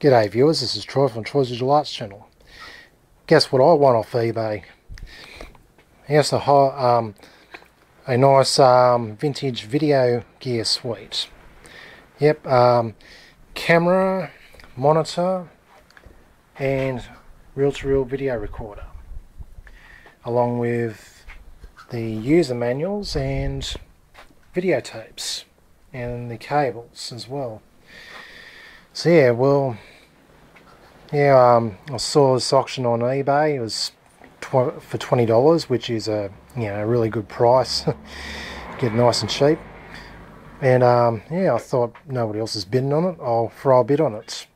G'day viewers, this is Troy from Troy's Digital Arts channel. Guess what I won off eBay? Here's a nice vintage video gear suite. Yep, camera, monitor and reel-to-reel video recorder, along with the user manuals and videotapes and the cables as well. So yeah, I saw this auction on eBay. It was for $20, which is a really good price. Get nice and cheap. And I thought nobody else is bidding on it. I'll throw a bid on it.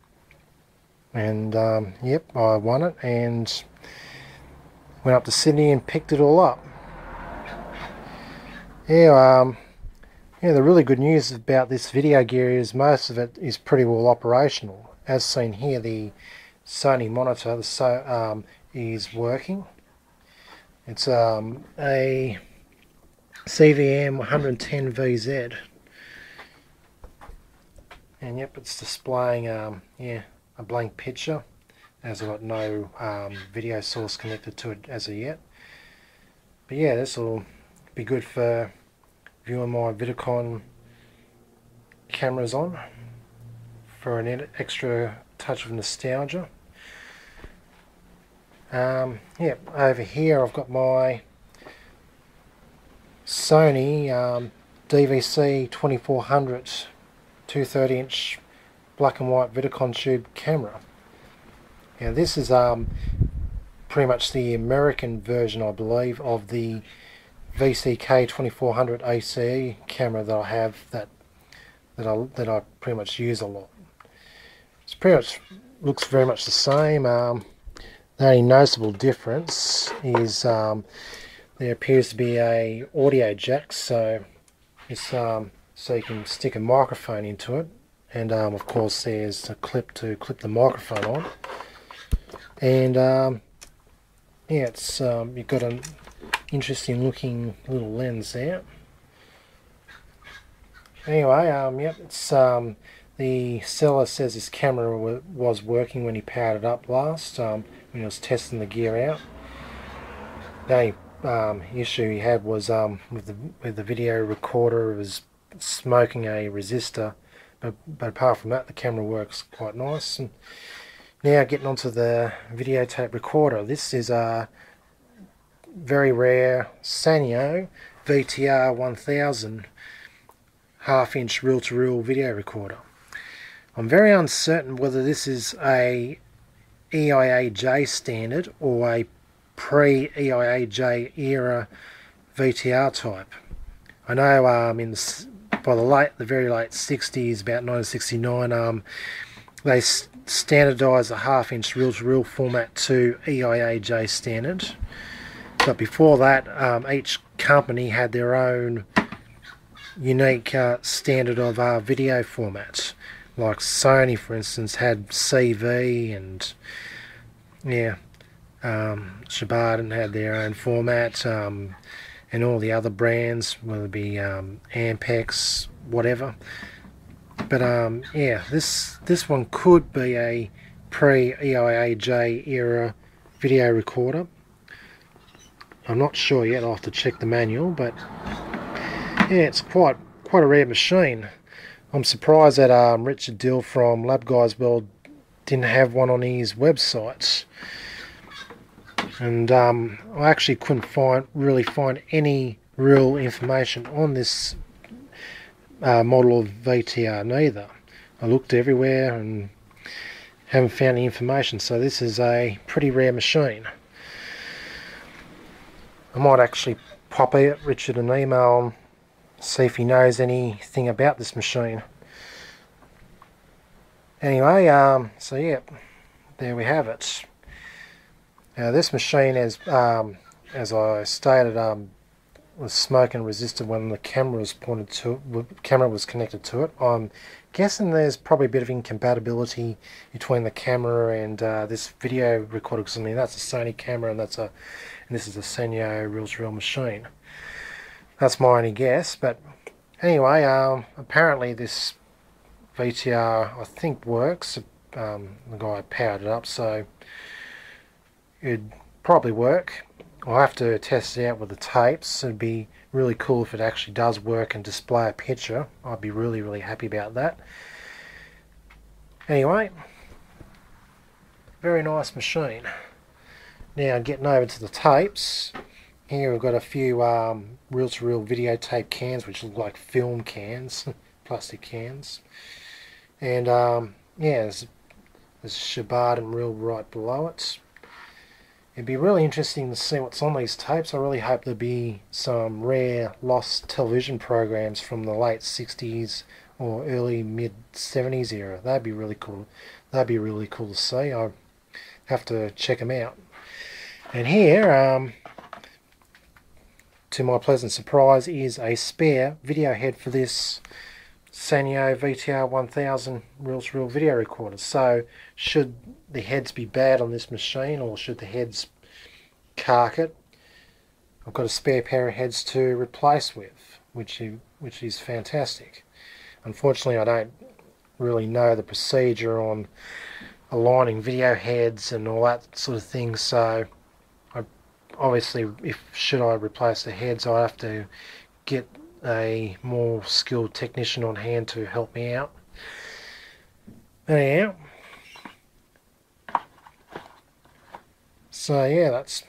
And yep, I won it and went up to Sydney and picked it all up. The really good news about this video gear is most of it is pretty well operational. As seen here, the Sony monitor is working. It's a CVM 110VZ, and yep, it's displaying a blank picture, as I've got no video source connected to it as of yet. But yeah, this will be good for viewing my Vidicon cameras on for an extra touch of nostalgia. Over here I've got my Sony DVC2400 230-inch black and white Vidicon tube camera. Now this is pretty much the American version, I believe, of the VCK 2400 ACE camera that I have that I pretty much use a lot. It's pretty much looks very much the same. The only noticeable difference is there appears to be a audio jack, so it's so you can stick a microphone into it, and of course there's a clip to clip the microphone on, and it's you've got an interesting looking little lens there. Anyway, yep, it's the seller says this camera was working when he powered it up last, when he was testing the gear out. The only issue he had was with the video recorder, it was smoking a resistor, but apart from that the camera works quite nice. And now getting onto the videotape recorder, this is a very rare Sannio VTR1000 half-inch reel-to-reel video recorder. I'm very uncertain whether this is a EIA-J standard or a pre-EIA-J era VTR type. I know by the very late 60s, about 1969, they standardised the half-inch reel-to-reel format to EIA-J standard. But before that, each company had their own unique standard of video formats. Like Sony, for instance, had CV, and Shibata had their own format, and all the other brands, whether it be Ampex, whatever. But this one could be a pre-EIA-J era video recorder. I'm not sure yet. I'll have to check the manual, but yeah, it's quite a rare machine. I'm surprised that Richard Dill from Lab Guys World didn't have one on his website, and I actually couldn't really find any real information on this model of VTR neither. I looked everywhere and haven't found any information, so this is a pretty rare machine. I might actually pop Richard an email, see if he knows anything about this machine. Anyway, so yeah, there we have it. Now this machine, as I stated, was smoke and resisted when the camera was connected to it. I'm guessing there's probably a bit of incompatibility between the camera and this video recorder, because I mean that's a Sony camera and this is a Sannio reel-to-reel machine. That's my only guess, but anyway, apparently this VTR I think works. the guy powered it up, so it'd probably work. I'll have to test it out with the tapes. It'd be really cool if it actually does work and display a picture. I'd be really happy about that. Anyway, very nice machine. Now getting over to the tapes. Here we've got a few reel-to-reel videotape cans, which look like film cans, plastic cans. And yeah, there's Shabbat and reel right below it. It'd be really interesting to see what's on these tapes. I really hope there'll be some rare lost television programs from the late 60s or early mid 70s era. That'd be really cool. That'd be really cool to see. I have to check them out. And here, to my pleasant surprise, is a spare video head for this Sannio VTR1000 reel-to-reel video recorder. So should the heads be bad on this machine, or should the heads cark it, I've got a spare pair of heads to replace with, which is fantastic. Unfortunately, I don't really know the procedure on aligning video heads and all that sort of thing, so obviously, should I replace the heads, I have to get a more skilled technician on hand to help me out. Anyhow, so yeah, this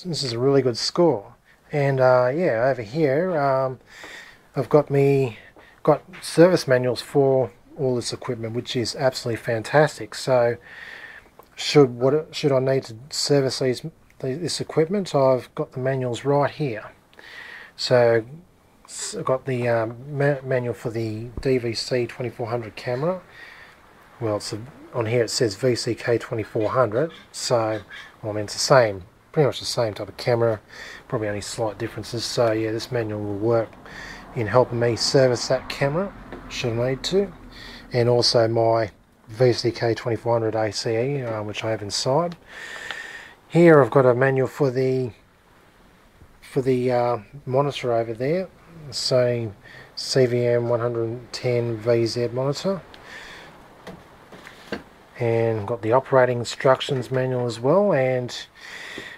is a really good score. And yeah, over here I've got service manuals for all this equipment, which is absolutely fantastic. So should I need to service this equipment, I've got the manuals right here. So I've got the manual for the DVC2400 camera. Well, on here it says VCK2400, so well, I mean, it's the same, pretty much the same type of camera, probably only slight differences. So yeah, this manual will work in helping me service that camera should I need to, and also my VCK2400 ACE, which I have inside. Here I've got a manual for the monitor over there, the Sony CVM110VZ monitor, and got the operating instructions manual as well. And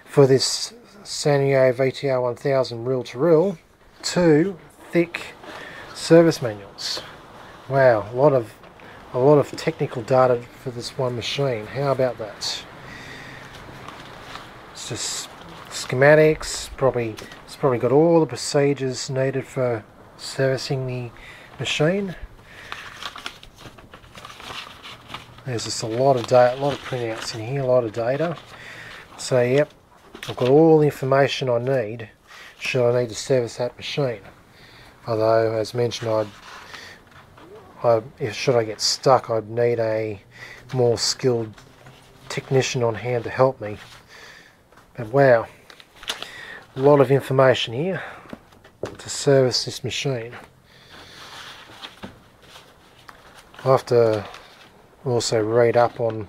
for this Sannio VTR1000 reel-to-reel, 2 thick service manuals. Wow, a lot of technical data for this one machine. How about that? It's just schematics. It's probably got all the procedures needed for servicing the machine. There's just a lot of data, a lot of printouts in here, a lot of data. So yep, I've got all the information I need should I need to service that machine. Although, as mentioned, should I get stuck, I'd need a more skilled technician on hand to help me. But wow, a lot of information here to service this machine. I'll have to also read up on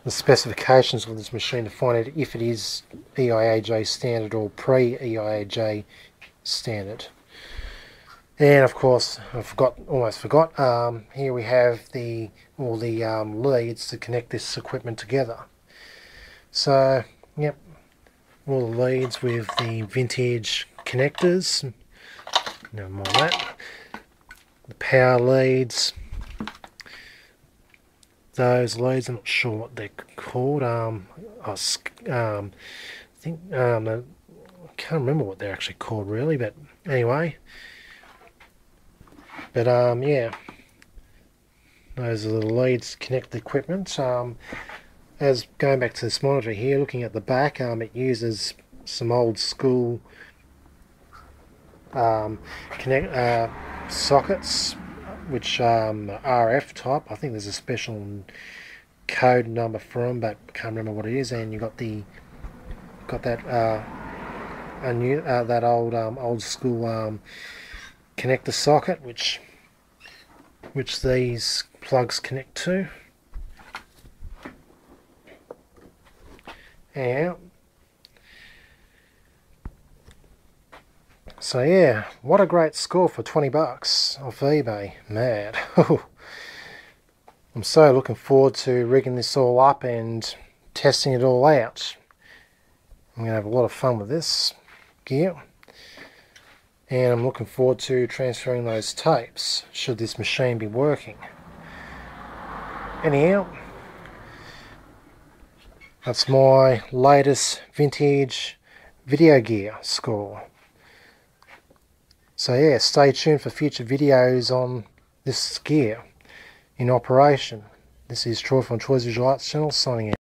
the specifications of this machine to find out if it is EIAJ standard or pre-EIAJ standard. And of course, I almost forgot, here we have all the leads to connect this equipment together. So, yep, all the leads with the vintage connectors, never mind that, the power leads, those leads, I'm not sure what they're called, I think, I can't remember what they're actually called really, but anyway. But yeah, those are the leads to connect the equipment. As going back to this monitor here, looking at the back, it uses some old school sockets, which RF type. I think there's a special code number for them, but I can't remember what it is. And you got that that old school connector socket, which these plugs connect to. Yeah. So yeah, what a great score for 20 bucks off eBay. Mad. I'm so looking forward to rigging this all up and testing it all out. I'm going to have a lot of fun with this gear, and I'm looking forward to transferring those tapes should this machine be working. Anyhow, that's my latest vintage video gear score. So yeah, stay tuned for future videos on this gear in operation. This is Troy from Troy's Visual Arts channel signing out.